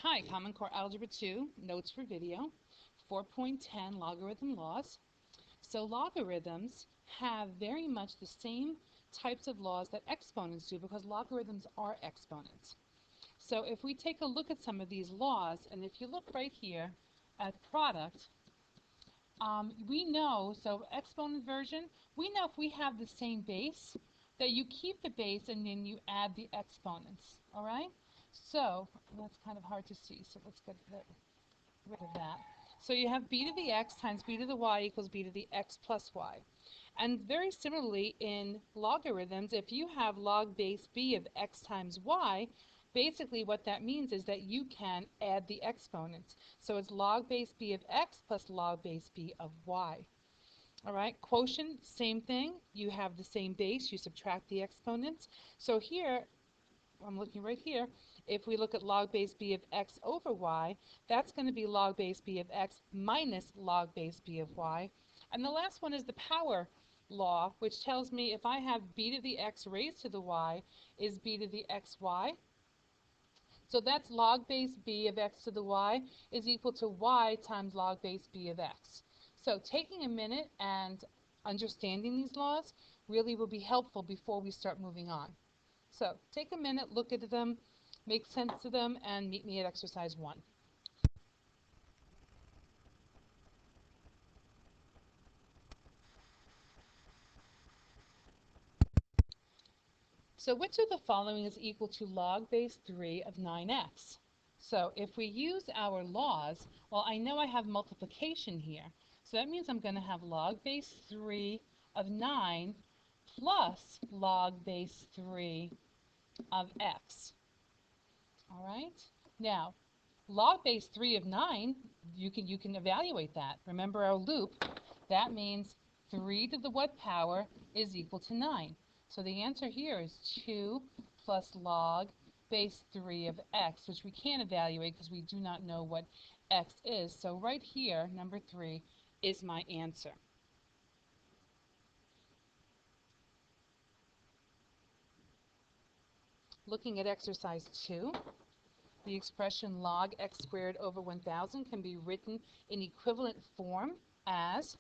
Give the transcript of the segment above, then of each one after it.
Hi, Common Core Algebra II, notes for video, 4.10 logarithm laws. So logarithms have very much the same types of laws that exponents do because logarithms are exponents. So if we take a look at some of these laws, and if you look right here at product, we know, so exponent version, we know if we have the same base, that you keep the base and then you add the exponents, all right? So that's kind of hard to see, so let's get rid of that. So you have b to the x times b to the y equals b to the x plus y. And very similarly in logarithms, if you have log base b of x times y, basically what that means is that you can add the exponents. So it's log base b of x plus log base b of y. All right, quotient, same thing. You have the same base, you subtract the exponents. So here, I'm looking right here, if we look at log base b of x over y, that's going to be log base b of x minus log base b of y. And the last one is the power law, which tells me if I have b to the x raised to the y is b to the xy. So that's log base b of x to the y is equal to y times log base b of x. So taking a minute and understanding these laws really will be helpful before we start moving on. So take a minute, look at them, make sense of them, and meet me at exercise 1. So which of the following is equal to log base 3 of 9x? So if we use our laws, well, I know I have multiplication here. So that means I'm going to have log base 3 of 9 plus log base 3 of x. All right? Now, log base 3 of 9, you can evaluate that. Remember our loop, that means 3 to the what power is equal to 9. So the answer here is 2 plus log base 3 of x, which we can't evaluate because we do not know what x is. So right here, number 3, is my answer. Looking at exercise 2, the expression log x squared over 1,000 can be written in equivalent form as,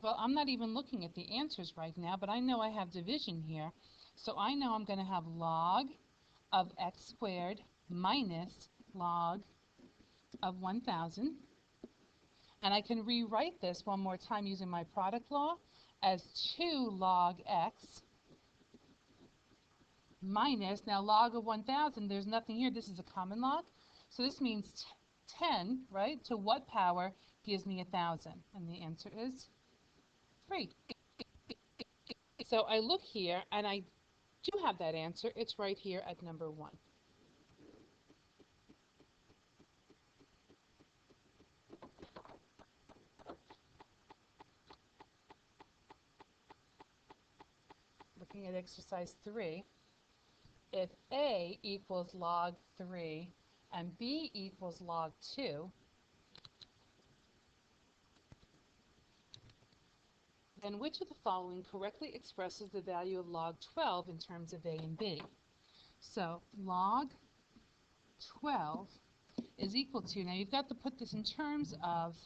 well, I'm not even looking at the answers right now, but I know I have division here. So I know I'm going to have log of x squared minus log of 1,000. And I can rewrite this one more time using my product law as 2 log x minus, now log of 1,000, there's nothing here. This is a common log. So this means 10, right, to what power gives me 1,000? And the answer is 3. So I look here, and I do have that answer. It's right here at number 1. Looking at exercise 3, if A equals log 3 and B equals log 2, then which of the following correctly expresses the value of log 12 in terms of A and B? So log 12 is equal to, now you've got to put this in terms of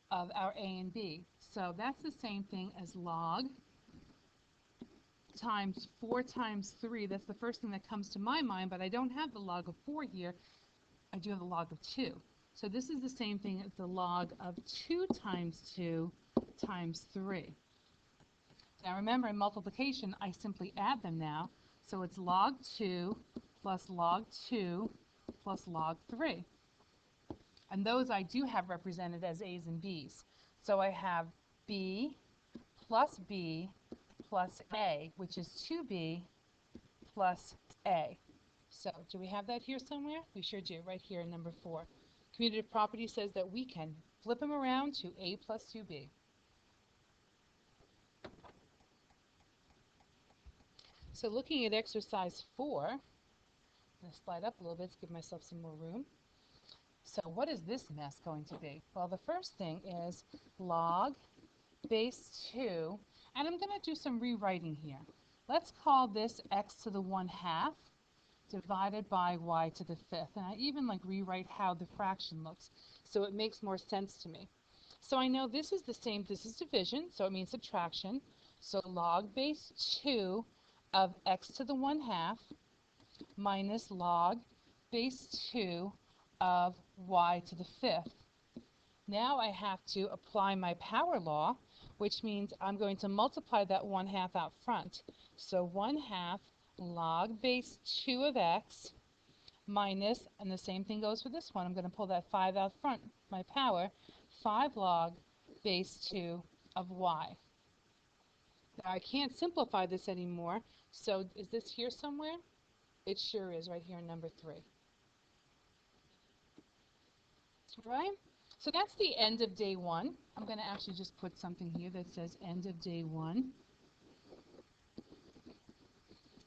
our A and B. So that's the same thing as log times 4 times 3. That's the first thing that comes to my mind, but I don't have the log of 4 here. I do have the log of 2. So this is the same thing as the log of 2 times 2 times 3. Now remember, in multiplication, I simply add them now. So it's log 2 plus log 2 plus log 3. And those I do have represented as A's and B's. So I have B plus A, which is 2B plus A. So do we have that here somewhere? We sure do, right here in number 4. Commutative property says that we can flip them around to A plus 2B. So looking at exercise 4, I'm going to slide up a little bit to give myself some more room. So what is this mess going to be? Well, the first thing is log base 2, and I'm going to do some rewriting here. Let's call this x to the 1/2 divided by y to the fifth. And I even like rewrite how the fraction looks so it makes more sense to me. So I know this is the same, this is division, so it means subtraction. So log base 2 of x to the 1/2 minus log base 2 of y to the fifth. Now I have to apply my power law, which means I'm going to multiply that 1/2 out front. So 1/2 log base 2 of x minus, and the same thing goes for this one. I'm going to pull that 5 out front, my power, 5 log base 2 of y. Now I can't simplify this anymore, so is this here somewhere? It sure is, right here in number 3. All right? So that's the end of day 1. I'm going to actually just put something here that says end of day 1.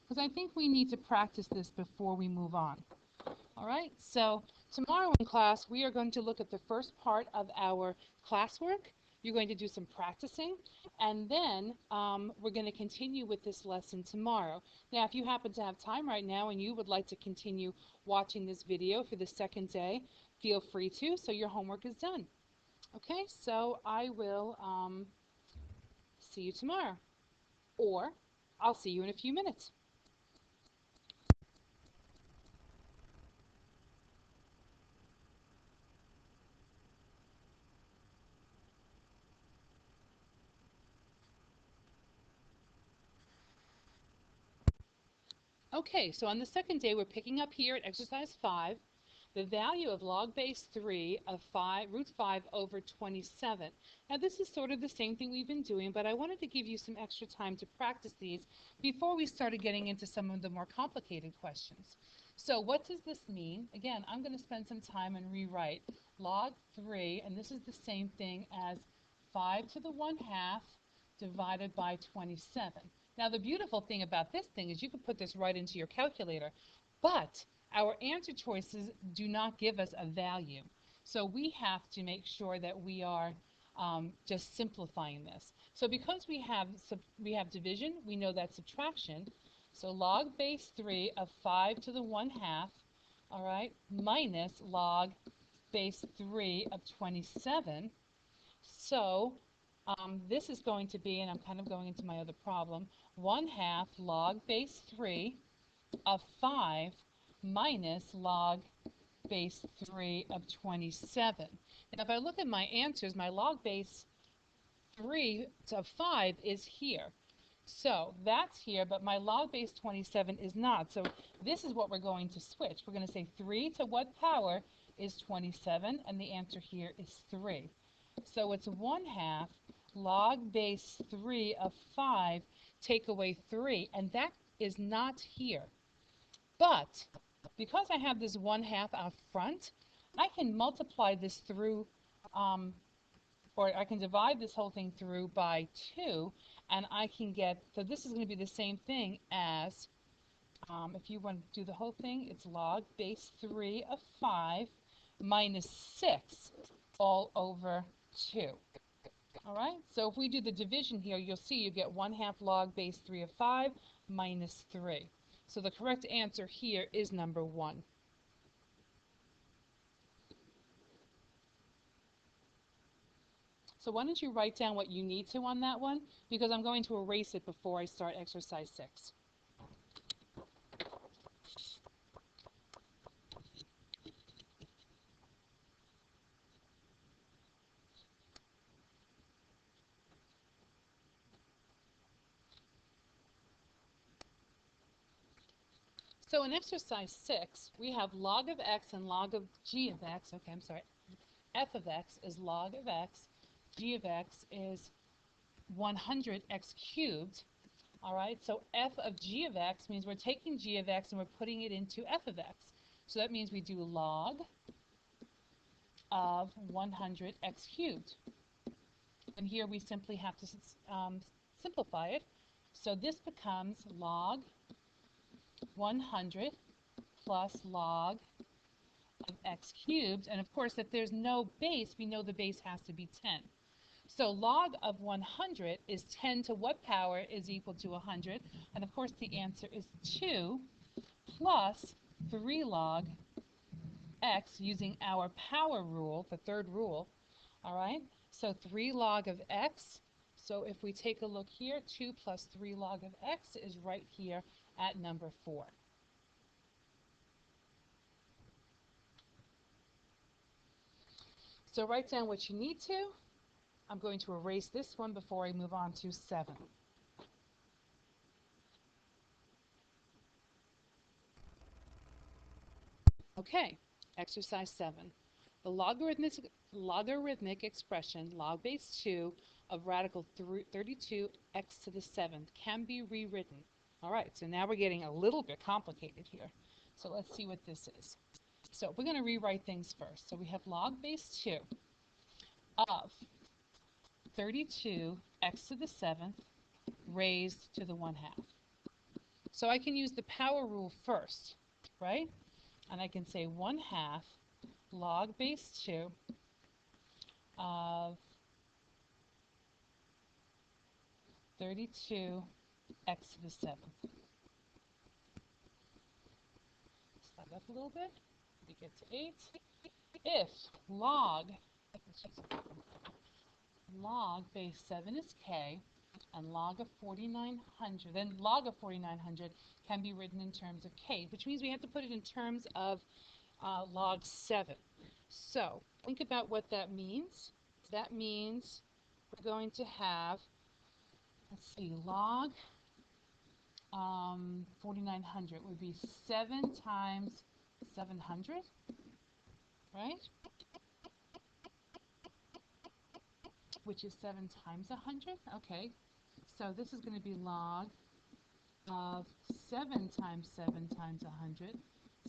Because I think we need to practice this before we move on. All right, so tomorrow in class, we are going to look at the first part of our classwork. You're going to do some practicing, and then we're going to continue with this lesson tomorrow. Now, if you happen to have time right now and you would like to continue watching this video for the second day, feel free to, so your homework is done. Okay, so I will see you tomorrow, or I'll see you in a few minutes. Okay, so on the second day, we're picking up here at exercise 5, the value of log base 3 of root 5 over 27. Now this is sort of the same thing we've been doing, but I wanted to give you some extra time to practice these before we started getting into some of the more complicated questions. So what does this mean? Again, I'm going to spend some time and rewrite log 3, and this is the same thing as 5 to the 1/2 divided by 27. Now the beautiful thing about this thing is you can put this right into your calculator, but our answer choices do not give us a value. So we have to make sure that we are just simplifying this. So because we have division, we know that's subtraction. So log base 3 of 5 to the 1/2, all right, minus log base 3 of 27. So this is going to be, and I'm kind of going into my other problem, 1/2 log base 3 of 5 minus log base 3 of 27. And if I look at my answers, my log base 3 of 5 is here. So that's here, but my log base 27 is not. So this is what we're going to switch. We're going to say 3 to what power is 27, and the answer here is 3. So it's 1/2 log base 3 of 5 take away 3, and that is not here. But because I have this 1/2 out front, I can multiply this through, or I can divide this whole thing through by 2, and I can get, so this is going to be the same thing as, if you want to do the whole thing, it's log base 3 of 5 minus 6 all over 2. All right, so if we do the division here, you'll see you get 1/2 log base 3 of 5 minus 3. So the correct answer here is number 1. So why don't you write down what you need to on that one, because I'm going to erase it before I start exercise 6. So in exercise 6, we have log of x and log of g of x. Okay, I'm sorry. F of x is log of x. G of x is 100x cubed. All right, so f of g of x means we're taking g of x and we're putting it into f of x. So that means we do log of 100x cubed. And here we simply have to simplify it. So this becomes log 100 plus log of x cubed. And of course, if there's no base, we know the base has to be 10. So log of 100 is 10 to what power is equal to 100? And of course, the answer is 2 plus 3 log x using our power rule, the third rule. All right, so 3 log of x. So if we take a look here, 2 plus 3 log of x is right here at number 4. So write down what you need to. I'm going to erase this one before I move on to 7. Okay, exercise 7. The logarithmic expression log base 2 of radical 32 x to the 7th can be rewritten. All right, so now we're getting a little bit complicated here. So let's see what this is. So we're going to rewrite things first. So we have log base 2 of 32 x to the 7th raised to the 1/2. So I can use the power rule first, right? And I can say 1/2 log base 2 of 32 x to the 7th. Slide up a little bit. We get to 8. If log base 7 is k, and log of 4900, then log of 4900 can be written in terms of k, which means we have to put it in terms of log 7. So think about what that means. That means we're going to have, let's see, log 4900 would be 7 times 700, right? Which is 7 times 100. Okay, so this is going to be log of 7 times 7 times 100.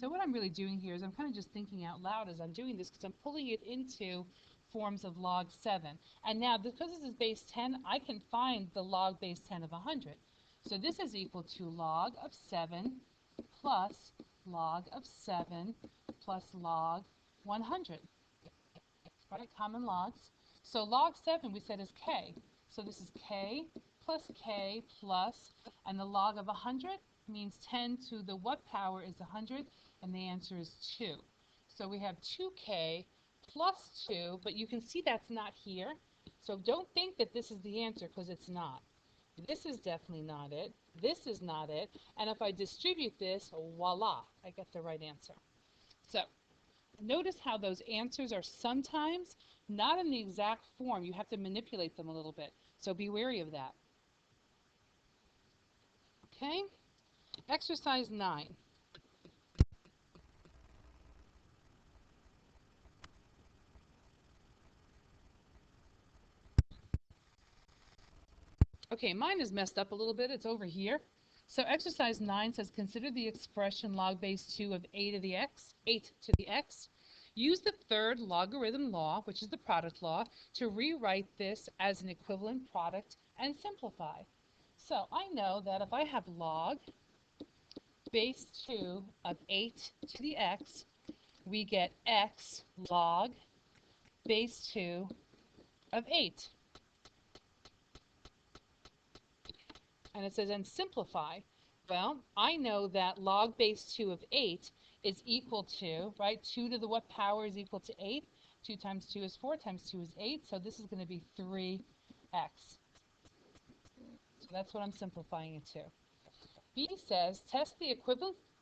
So what I'm really doing here is I'm kind of just thinking out loud as I'm doing this because I'm pulling it into forms of log 7. And now because this is base 10, I can find the log base 10 of 100. So this is equal to log of 7 plus log of 7 plus log 100. Right, common logs. So log 7 we said is k. So this is k plus, and the log of 100 means 10 to the what power is 100, and the answer is 2. So we have 2k plus 2, but you can see that's not here. So don't think that this is the answer because it's not. This is definitely not it. This is not it. And if I distribute this, voila, I get the right answer. So notice how those answers are sometimes not in the exact form. You have to manipulate them a little bit. So be wary of that. Okay, exercise 9. Okay, mine is messed up a little bit. It's over here. So exercise 9 says consider the expression log base 2 of 8 to the x. Use the third logarithm law, which is the product law, to rewrite this as an equivalent product and simplify. So I know that if I have log base 2 of 8 to the x, we get x log base 2 of 8. And it says, and simplify. Well, I know that log base 2 of 8 is equal to, right, 2 to the what power is equal to 8? 2 times 2 is 4 times 2 is 8, so this is going to be 3x. So that's what I'm simplifying it to. B says, test the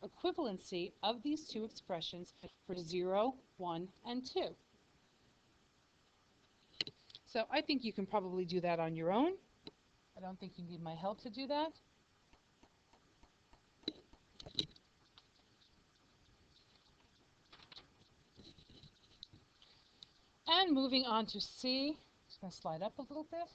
equivalency of these two expressions for 0, 1, and 2. So I think you can probably do that on your own. I don't think you need my help to do that. And moving on to C, just going to slide up a little bit.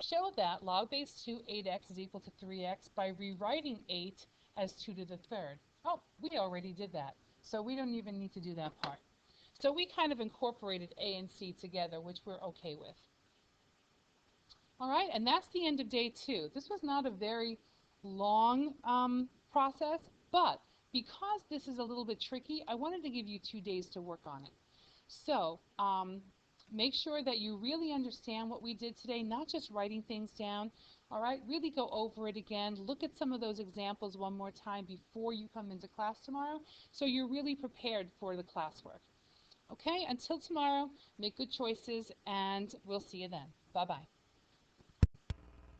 Show that log base 2 8x is equal to 3x by rewriting 8 as 2 to the third. Oh, we already did that, so we don't even need to do that part. So we kind of incorporated A and C together, which we're okay with. All right, and that's the end of day 2. This was not a very long process, but because this is a little bit tricky, I wanted to give you 2 days to work on it. So make sure that you really understand what we did today, not just writing things down. All right, really go over it again. Look at some of those examples one more time before you come into class tomorrow so you're really prepared for the classwork. Okay, until tomorrow, make good choices and we'll see you then. Bye-bye.